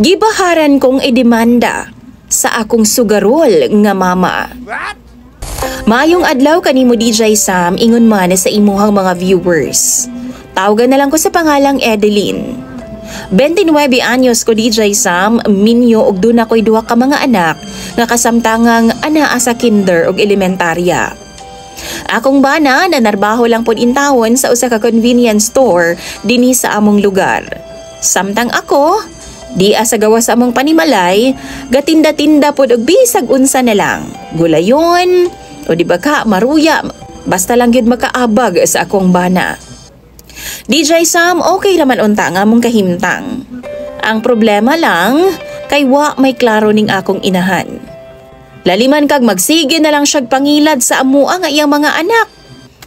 Gibaharan kong idemanda sa akong sugarol nga mama. Maayong adlaw kanimo DJ Sam, ingon man sa imuhang mga viewers. Tawagan na lang ko sa pangalang Edeline. 29 anyos ko DJ Sam, minyo og duna ko'y duha ka mga anak nga kasamtangang anaa sa kinder og elementarya. Akong bana na narbaho lang pod intawon sa usa ka convenience store dinhi sa among lugar. Samtang ako, di asa gawas sa among panimalay, gatinda-tinda pod og bisag unsa na lang. Gulayon o di ba ka maruya, basta lang gyud makaabag sa akong bana. DJ Sam, okay raman unta nga mong kahimtang. Ang problema lang, kay wa may klaro ning akong inahan. Laliman kag magsige na lang siyag pangilad sa amua nga iyang mga anak.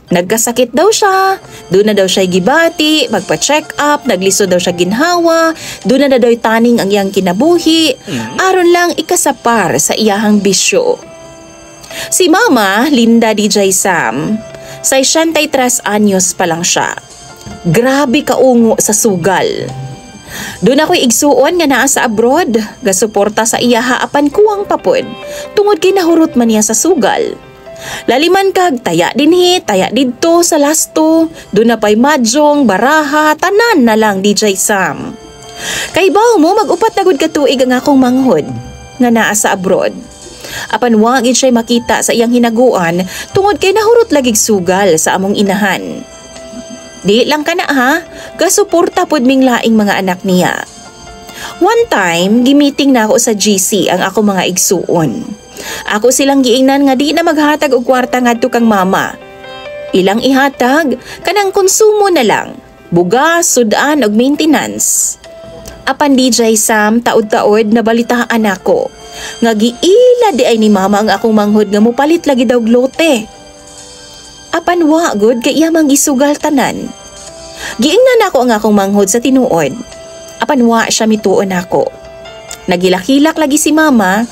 Nagkasakit daw siya, doon na daw siya gibati, magpa-check up, nagliso daw siya ginhawa, doon na daw taning ang iyang kinabuhi, aron lang ikasapar sa iyahang bisyo. Si Mama, Linda DJ Sam, 63 anyos pa lang siya. Grabe kaungo sa sugal. Doon ako'y igsuon nga naa sa abroad, gasuporta sa iyaha apan kuwang papod, tungod kay nahurot man niya sa sugal. Laliman kag taya dinhi, taya didto sa lasto, doon na pa'y madyong, baraha, tanan na lang DJ Sam. Kay baw mo mag-upat na gud ka tuig ang akong manghod, nga naa sa abroad. Apan wa gid siya'y makita sa iyang hinaguan, tungod kay nahurot lagig sugal sa among inahan. Di lang ka na ha, kasuporta pod ming laing mga anak niya. One time, gimiting na ako sa GC ang ako mga igsuon. Ako silang giingnan nga di na maghatag og kwarta ngadto kang mama. Ilang ihatag, kanang konsumo na lang, bugas, sudan og maintenance. Apan DJ Sam, taod-taod nabalitaan ako, nga giila di ay ni mama ang akong manghod nga mupalit lagi daw lote. Apan wa gud kay iya mang gisugal tanan. Giingnan ako ang akong manghod sa tinuod. Apan wa siya mituon ako. Nagilakilak lagi si mama,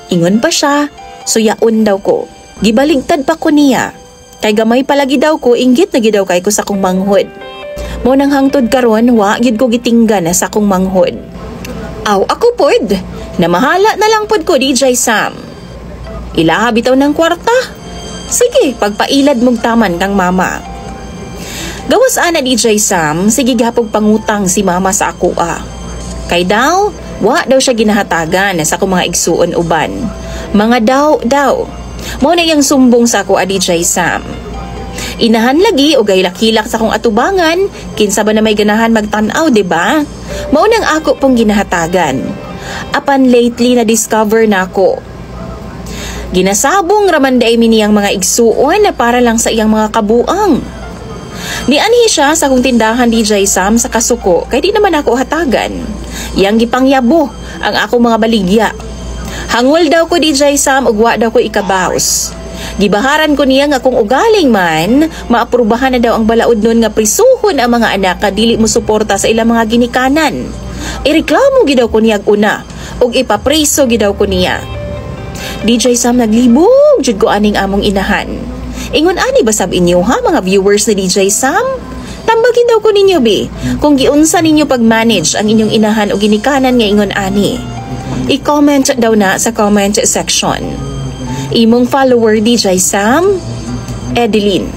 ingon pa siya, suyaon daw ko. Gibaligtad pa ko niya. Kay gamay palagi daw ko, inggit na gidaw kay ko sa akong manghod. Mo nang hangtod karon, wa gid ko gitinggan sa akong manghod. Aw, ako pod, namahala na lang pod ko DJ Sam. Ilaha bitaw ng kwarta. Sige, pagpailad mong taman kang mama. Gawas ana DJ Sam, sige gapog pangutang si mama sa ako Kay daw, wa daw siya ginahatagan sa akong mga igsuon uban. Mga daw. Mao na yang sumbong sa ako DJ Sam. Inahan lagi o gaylak-hilak sa akong atubangan, kinsa ba na may ganahan magtan-aw, diba? Mao nang ako pong ginahatagan. Apan lately na discover na ako. Ginasabong raman day miniyang mga igsuon na para lang sa iyang mga kabuang. Nianhi siya sa akong tindahan DJ Sam sa kasuko kay di naman ako hatagan. Yang gipangyabo ang akong mga baligya. Hangol daw ko DJ Sam ug wa daw ko ikabaos. Gibaharan ko niya nga kung ugaling man, maaprubahan na daw ang balaod nun nga prisuhon ang mga anak nga dili mo suporta sa ilang mga ginikanan. Ireklamo gidaw ko niya una ug ipapriso gidaw ko niya. DJ Sam naglibog jud ko aning among inahan. Ingon ani ba sab inyo ha mga viewers ni DJ Sam? Tambagin daw ko ninyo bi kung giunsa ninyo pag-manage ang inyong inahan o ginikanan nga ingon ani. I-comment daw na sa comment section. Imong follower DJ Sam, Edeline.